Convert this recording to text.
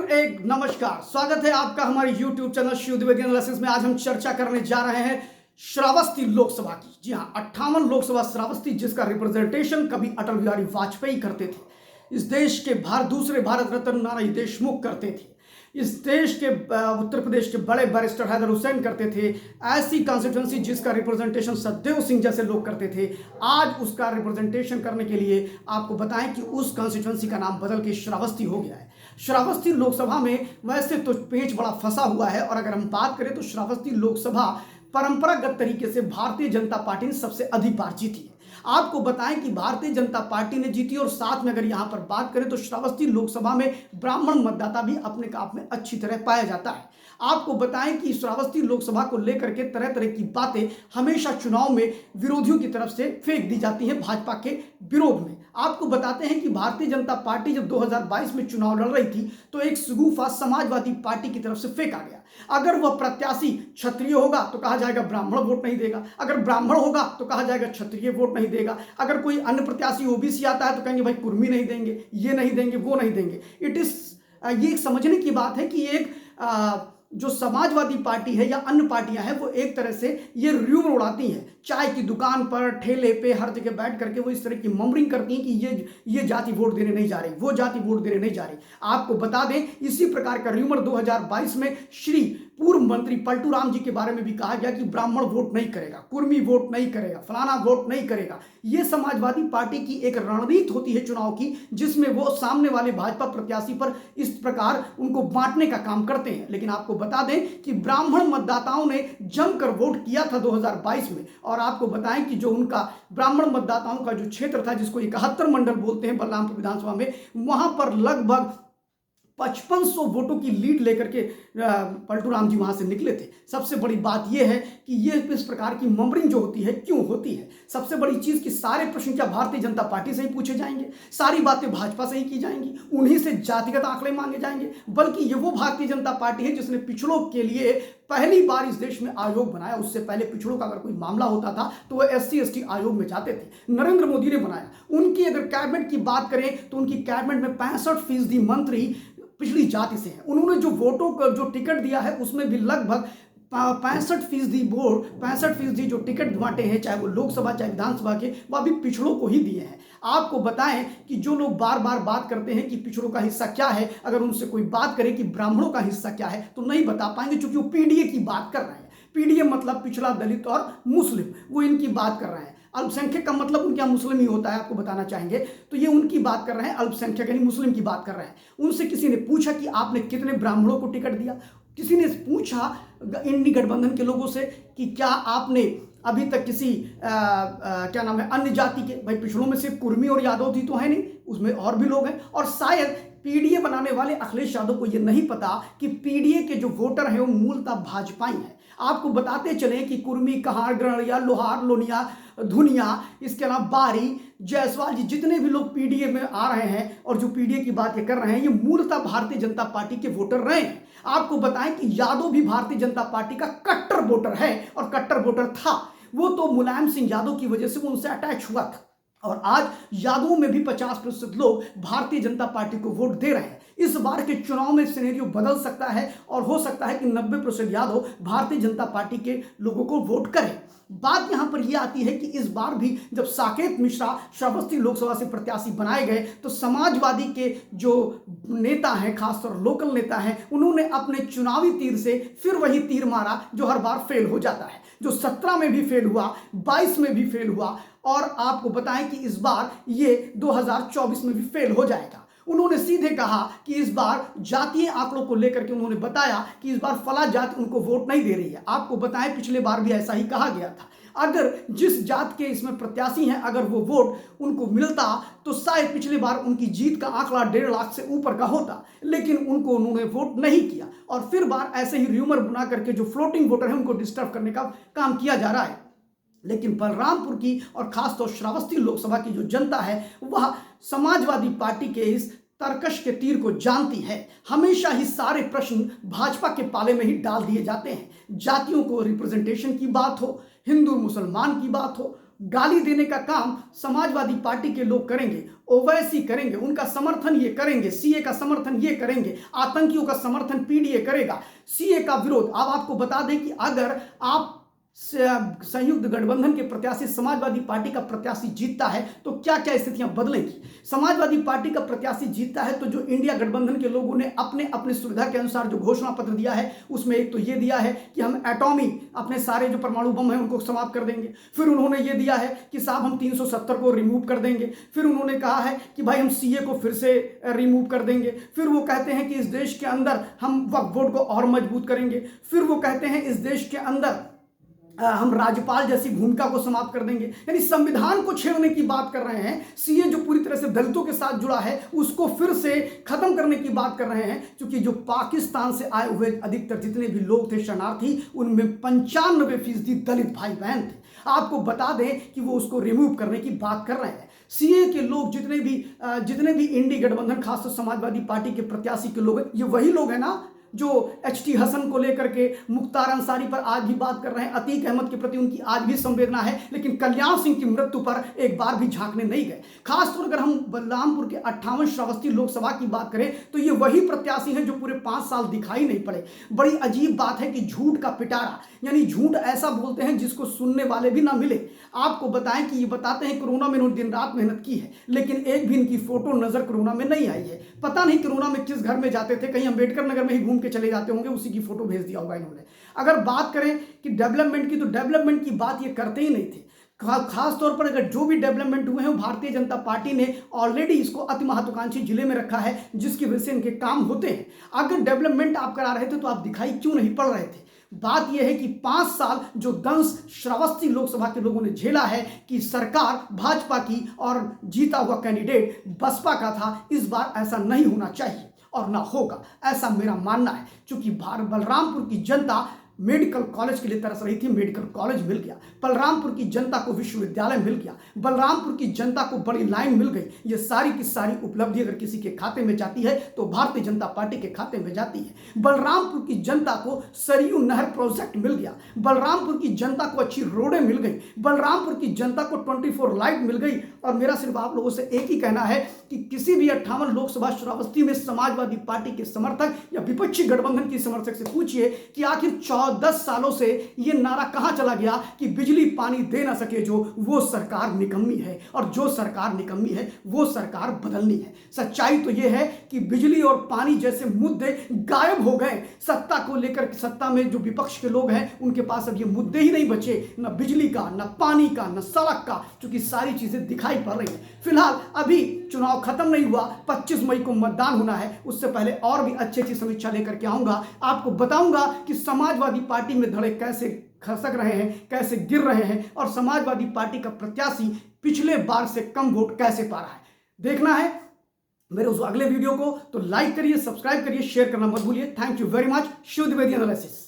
एक नमस्कार, स्वागत है आपका हमारे YouTube channel Shiv Dwivedi analysis में। आज हम चर्चा करने जा रहे हैं श्रावस्ती लोकसभा की। जी हाँ, 58 लोकसभा श्रावस्ती, जिसका रिप्रेजेंटेशन कभी अटल बिहारी वाजपेयी करते थे। इस देश के दूसरे भारत रत्न नानाजी देशमुख करते थे। इस देश के उत्तर प्रदेश के बड़े बैरिस्टर हैदर हुसैन करते थे। ऐसी कॉन्स्टिट्यूंसी जिसका रिप्रेजेंटेशन सतदेव सिंह जैसे लोग करते थे, आज उसका रिप्रेजेंटेशन करने के लिए आपको बताएं कि उस कॉन्स्टिट्यूंसी का नाम बदल के श्रावस्ती हो गया है। श्रावस्ती लोकसभा में वैसे तो पेच बड़ा फंसा हुआ है, और अगर हम बात करें तो श्रावस्ती लोकसभा परंपरागत तरीके से भारतीय जनता पार्टी ने सबसे अधिक बार जीती है। आपको बताएं कि भारतीय जनता पार्टी ने जीती, और साथ में अगर यहां पर बात करें तो श्रावस्ती लोकसभा में ब्राह्मण मतदाता भी अपने आप में अच्छी तरह पाया जाता है। आपको बताएं कि श्रावस्ती लोकसभा को लेकर के तरह तरह की बातें हमेशा चुनाव में विरोधियों की तरफ से फेंक दी जाती हैं, भाजपा के विरोध में। आपको बताते हैं कि भारतीय जनता पार्टी जब 2022 में चुनाव लड़ रही थी तो एक शगुफा समाजवादी पार्टी की तरफ से फेंका गया। अगर वह प्रत्याशी क्षत्रिय होगा तो कहा जाएगा ब्राह्मण वोट नहीं देगा, अगर ब्राह्मण होगा तो कहा जाएगा क्षत्रिय वोट नहीं देगा, अगर कोई अन्य प्रत्याशी ओबीसी आता है तो कहेंगे भाई कुर्मी नहीं देंगे, ये नहीं देंगे, वो नहीं देंगे। ये समझने की बात है कि एक जो समाजवादी पार्टी है या अन्य पार्टियां हैं, वो एक तरह से ये र्यूमर उड़ाती हैं। चाय की दुकान पर, ठेले पे, हर जगह बैठ करके वो इस तरह की ममरिंग करती हैं कि ये जाति वोट देने नहीं जा रही, वो जाति वोट देने नहीं जा रही। आपको बता दें, इसी प्रकार का र्यूमर 2022 में श्री पूर्व मंत्री पलटू राम जी के बारे में भी कहा गया कि ब्राह्मण वोट नहीं करेगा, कुर्मी वोट नहीं करेगा, फलाना वोट नहीं करेगा। ये समाजवादी पार्टी की एक रणनीति होती है चुनाव की, जिसमें वो सामने वाले भाजपा प्रत्याशी पर इस प्रकार उनको बांटने का काम करते हैं। लेकिन आपको बता दें कि ब्राह्मण मतदाताओं ने जमकर वोट किया था 2022 में, और आपको बताएं कि जो उनका ब्राह्मण मतदाताओं का जो क्षेत्र था, जिसको 71 मंडल बोलते हैं बलरामपुर विधानसभा में, वहां पर लगभग 5500 वोटों की लीड लेकर के पलटू राम जी वहां से निकले थे। सबसे बड़ी बात यह है कि ये इस प्रकार की ममरिंग जो होती है क्यों होती है। सबसे बड़ी चीज कि सारे प्रश्न क्या भारतीय जनता पार्टी से ही पूछे जाएंगे, सारी बातें भाजपा से ही की जाएंगी, उन्हीं से जातिगत आंकड़े मांगे जाएंगे, बल्कि ये वो भारतीय जनता पार्टी है जिसने पिछड़ों के लिए पहली बार इस देश में आयोग बनाया। उससे पहले पिछड़ों का अगर कोई मामला होता था तो वह SC/ST आयोग में जाते थे, नरेंद्र मोदी ने बनाया। उनकी अगर कैबिनेट की बात करें तो उनकी कैबिनेट में 65% मंत्री पिछड़ी जाति से हैं। उन्होंने जो वोटों का जो टिकट दिया है उसमें भी लगभग 65% जो टिकट बांटे हैं, चाहे वो लोकसभा चाहे विधानसभा के, वह भी पिछड़ों को ही दिए हैं। आपको बताएं कि जो लोग बार बार बात करते हैं कि पिछड़ों का हिस्सा क्या है, अगर उनसे कोई बात करे कि ब्राह्मणों का हिस्सा क्या है तो नहीं बता पाएंगे, क्योंकि वो PDA की बात कर रहे हैं। PDA मतलब पिछड़ा, दलित और मुस्लिम, वो इनकी बात कर रहे हैं। अल्पसंख्यक का मतलब उनके यहाँ मुस्लिम ही होता है, आपको बताना चाहेंगे। तो ये उनकी बात कर रहे हैं, अल्पसंख्यक यानी मुस्लिम की बात कर रहे हैं। उनसे किसी ने पूछा कि आपने कितने ब्राह्मणों को टिकट दिया। किसी ने पूछा इंडी गठबंधन के लोगों से कि क्या आपने अभी तक किसी क्या नाम है अन्य जाति के, भाई पिछड़ों में सिर्फ कुर्मी और यादव थी तो है नहीं, उसमें और भी लोग हैं। और शायद PDA बनाने वाले अखिलेश यादव को यह नहीं पता कि PDA के जो वोटर हैं वो मूलतः भाजपाई हैं। आपको बताते चले कि कुर्मी, कहार, गरणिया, लोहार, लोनिया, धुनिया, इसके अलावा बारी, जायसवाल जी, जितने भी लोग PDA में आ रहे हैं और जो PDA की बात ये कर रहे हैं, ये मूलतः भारतीय जनता पार्टी के वोटर रहे हैं। आपको बताएं कि यादव भी भारतीय जनता पार्टी का कट्टर वोटर है और कट्टर वोटर था। वो तो मुलायम सिंह यादव की वजह से वो उनसे अटैच हुआ था, और आज यादवों में भी 50% लोग भारतीय जनता पार्टी को वोट दे रहे हैं। इस बार के चुनाव में सिनेरियो बदल सकता है, और हो सकता है कि 90% यादव भारतीय जनता पार्टी के लोगों को वोट करें। बात यहां पर यह आती है कि इस बार भी जब साकेत मिश्रा श्रावस्ती लोकसभा से प्रत्याशी बनाए गए तो समाजवादी के जो नेता हैं, खासतौर लोकल नेता हैं, उन्होंने अपने चुनावी तीर से फिर वही तीर मारा जो हर बार फेल हो जाता है, जो 17 में भी फेल हुआ, 22 में भी फेल हुआ, और आपको बताएं कि इस बार ये 2024 में भी फेल हो जाएगा। उन्होंने सीधे कहा कि इस बार जातीय आंकड़ों को लेकर के उन्होंने बताया कि इस बार फला जाति उनको वोट नहीं दे रही है। आपको बताएं पिछले बार भी ऐसा ही कहा गया था। अगर जिस जात के इसमें प्रत्याशी हैं, अगर वो वोट उनको मिलता तो शायद पिछली बार उनकी जीत का आंकड़ा 1.5 लाख से ऊपर का होता, लेकिन उन्होंने वोट नहीं किया, और फिर बार ऐसे ही र्यूमर बना करके जो फ्लोटिंग वोटर है उनको डिस्टर्ब करने का काम किया जा रहा है। लेकिन बलरामपुर की और खासतौर श्रावस्ती लोकसभा की जो जनता है वह समाजवादी पार्टी के इस तरकश के तीर को जानती है। हमेशा ही सारे प्रश्न भाजपा के पाले में ही डाल दिए जाते हैं। जातियों को रिप्रेजेंटेशन की बात हो, हिंदू मुसलमान की बात हो, गाली देने का काम समाजवादी पार्टी के लोग करेंगे, ओवैसी करेंगे, उनका समर्थन ये करेंगे, सीए का समर्थन ये करेंगे, आतंकियों का समर्थन पीडीए करेगा, सीए का विरोध। अब आपको बता दें कि अगर आप संयुक्त गठबंधन के प्रत्याशी समाजवादी पार्टी का प्रत्याशी जीतता है तो क्या क्या स्थितियां बदलेंगी। समाजवादी पार्टी का प्रत्याशी जीतता है तो जो इंडिया गठबंधन के लोगों ने अपने अपने सुविधा के अनुसार जो घोषणा पत्र दिया है उसमें एक तो ये दिया है कि हम एटॉमी अपने सारे जो परमाणु बम हैं उनको समाप्त कर देंगे। फिर उन्होंने ये दिया है कि साहब हम 370 को रिमूव कर देंगे। फिर उन्होंने कहा है कि भाई हम सीए को फिर से रिमूव कर देंगे। फिर वो कहते हैं कि इस देश के अंदर हम वक्फ बोर्ड को और मजबूत करेंगे। फिर वो कहते हैं इस देश के अंदर हम राज्यपाल जैसी भूमिका को समाप्त कर देंगे। यानी संविधान को छेड़ने की बात कर रहे हैं। सीए जो पूरी तरह से दलितों के साथ जुड़ा है उसको फिर से खत्म करने की बात कर रहे हैं, क्योंकि जो पाकिस्तान से आए हुए अधिकतर जितने भी लोग थे शरणार्थी उनमें 95% दलित भाई बहन थे। आपको बता दें कि वो उसको रिमूव करने की बात कर रहे हैं। सीए के लोग जितने भी इंडी गठबंधन खासतौर समाजवादी पार्टी के प्रत्याशी के लोग हैं, ये वही लोग हैं ना जो एचटी हसन को लेकर के, मुख्तार अंसारी पर आज भी बात कर रहे हैं, अतीक अहमद के प्रति उनकी आज भी संवेदना है, लेकिन कल्याण सिंह की मृत्यु पर एक बार भी झांकने नहीं गए। खासतौर अगर हम बलरामपुर के 58 श्रावस्ती लोकसभा की बात करें तो ये वही प्रत्याशी हैं जो पूरे 5 साल दिखाई नहीं पड़े। बड़ी अजीब बात है कि झूठ का पिटारा, यानी झूठ ऐसा बोलते हैं जिसको सुनने वाले भी ना मिले। आपको बताएं कि ये बताते हैं कोरोना में इन्होंने दिन रात मेहनत की है, लेकिन एक भी इनकी फोटो नजर कोरोना में नहीं आई है। पता नहीं कोरोना में किस घर में जाते थे, कहीं अंबेडकर नगर में ही घूम के चले जाते होंगे, उसी की फोटो भेज दिया होगा इन्होंने। अगर बात करें कि डेवलपमेंट की, तो डेवलपमेंट की बात ये करते ही नहीं थे। खास तौर पर अगर जो भी डेवलपमेंट हुए हैं भारतीय जनता पार्टी ने ऑलरेडी इसको अति महत्वाकांक्षी जिले में रखा है, जिसकी वजह से इनके काम होते हैं। अगर डेवलपमेंट आप करा रहे थे तो आप दिखाई क्यों नहीं पड़ रहे थे। बात यह है कि 5 साल जो दंश श्रावस्ती लोकसभा के लोगों ने झेला है कि सरकार भाजपा की और जीता हुआ कैंडिडेट बसपा का था, इस बार ऐसा नहीं होना चाहिए और ना होगा, ऐसा मेरा मानना है। क्योंकि बलरामपुर की जनता मेडिकल कॉलेज के लिए तरस रही थी, मेडिकल कॉलेज मिल गया। बलरामपुर की जनता को विश्वविद्यालय मिल गया। बलरामपुर की जनता को बड़ी लाइन मिल गई। ये सारी की सारी उपलब्धि अगर किसी के खाते में जाती है तो भारतीय जनता पार्टी के खाते में जाती है। बलरामपुर की जनता को सरयू नहर प्रोजेक्ट मिल गया। बलरामपुर की जनता को अच्छी रोडें मिल गई। बलरामपुर की जनता को 24 लाइट मिल गई। और मेरा सिर्फ आप लोगों से एक ही कहना है कि किसी भी 58 लोकसभा श्रावस्ती में समाजवादी पार्टी के समर्थक या विपक्षी गठबंधन की समर्थक से पूछिए कि आखिर 10 सालों से ये नारा कहां चला गया कि बिजली पानी दे ना सके जो, वो सरकार निकम्मी है। और जो सरकार निकम्मी है वो सरकार बदलनी है। सच्चाई तो ये है कि बिजली और पानी जैसे मुद्दे गायब हो गए। सत्ता को लेकर, सत्ता में जो विपक्ष के लोग हैं उनके पास अब ये मुद्दे ही नहीं बचे, न बिजली का, न पानी का, न सड़क का, क्योंकि सारी चीजें दिखाई पड़ रही हैं। फिलहाल अभी चुनाव खत्म नहीं हुआ, 25 मई को मतदान होना है। उससे पहले और भी अच्छी समीक्षा लेकर के आऊंगा, आपको बताऊंगा कि समाजवादी पार्टी में धड़े कैसे खसक रहे हैं, कैसे गिर रहे हैं, और समाजवादी पार्टी का प्रत्याशी पिछले बार से कम वोट कैसे पा रहा है। देखना है मेरे उस अगले वीडियो को तो लाइक करिए, सब्सक्राइब करिए, शेयर करना मत भूलिए। Thank you very much. Shiv Dwivedi analysis.